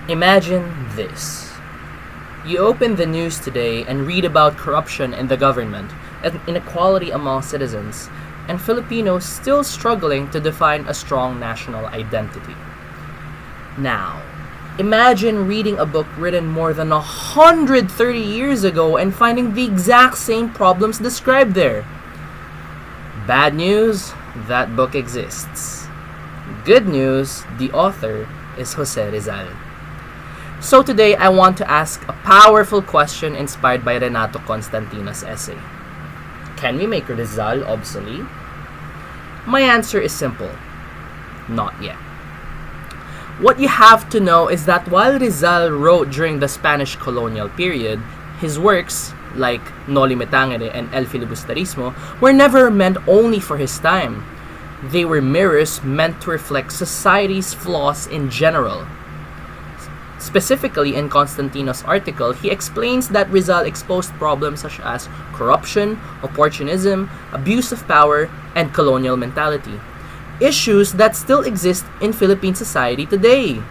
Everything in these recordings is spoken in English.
Imagine this. You open the news today and read about corruption in the government and inequality among citizens, and Filipinos still struggling to define a strong national identity. Now, imagine reading a book written more than 130 years ago and finding the exact same problems described there. Bad news, that book exists. Good news, the author is Jose Rizal. So today I want to ask a powerful question inspired by Renato Constantino's essay. Can we make Rizal obsolete? My answer is simple. Not yet. What you have to know is that while Rizal wrote during the Spanish colonial period, his works, like Noli Me Tangere and El Filibusterismo, were never meant only for his time. They were mirrors meant to reflect society's flaws in general. Specifically in Constantino's article, he explains that Rizal exposed problems such as corruption, opportunism, abuse of power, and colonial mentality. Issues that still exist in Philippine society today.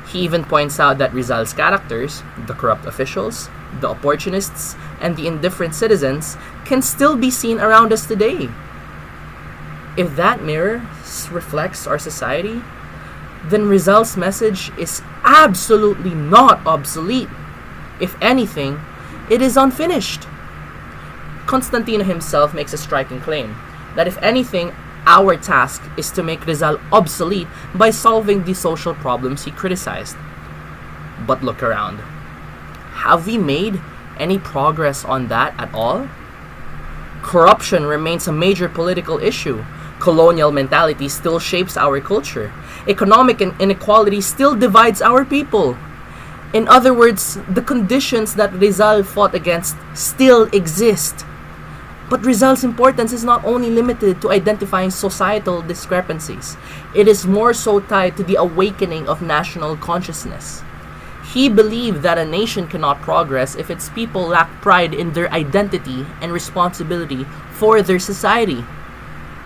He even points out that Rizal's characters, the corrupt officials, the opportunists, and the indifferent citizens, can still be seen around us today. If that mirror reflects our society, then Rizal's message is absolutely not obsolete. If anything, it is unfinished. Constantino himself makes a striking claim that if anything, our task is to make Rizal obsolete by solving the social problems he criticized. But look around. Have we made any progress on that at all? Corruption remains a major political issue. Colonial mentality still shapes our culture. Economic inequality still divides our people. In other words, the conditions that Rizal fought against still exist. But Rizal's importance is not only limited to identifying societal discrepancies. It is more so tied to the awakening of national consciousness. He believed that a nation cannot progress if its people lack pride in their identity and responsibility for their society.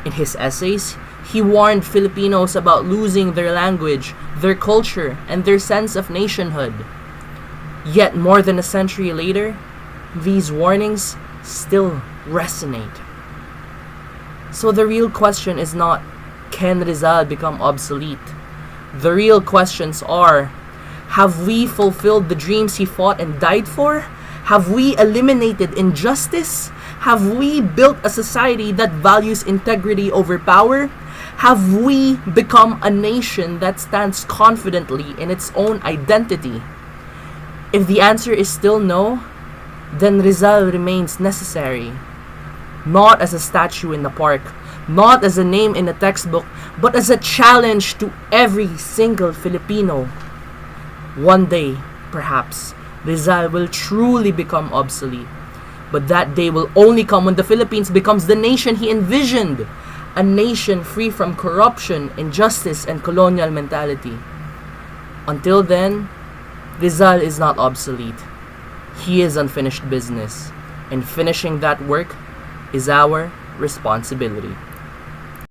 In his essays, he warned Filipinos about losing their language, their culture, and their sense of nationhood. Yet more than a century later, these warnings still resonate. So the real question is not, can Rizal become obsolete? The real questions are, have we fulfilled the dreams he fought and died for? Have we eliminated injustice? Have we built a society that values integrity over power? Have we become a nation that stands confidently in its own identity? If the answer is still no, then Rizal remains necessary. Not as a statue in the park, not as a name in a textbook, but as a challenge to every single Filipino. One day, perhaps, Rizal will truly become obsolete. But that day will only come when the Philippines becomes the nation he envisioned. A nation free from corruption, injustice, and colonial mentality. Until then, Rizal is not obsolete. He is unfinished business. And finishing that work is our responsibility.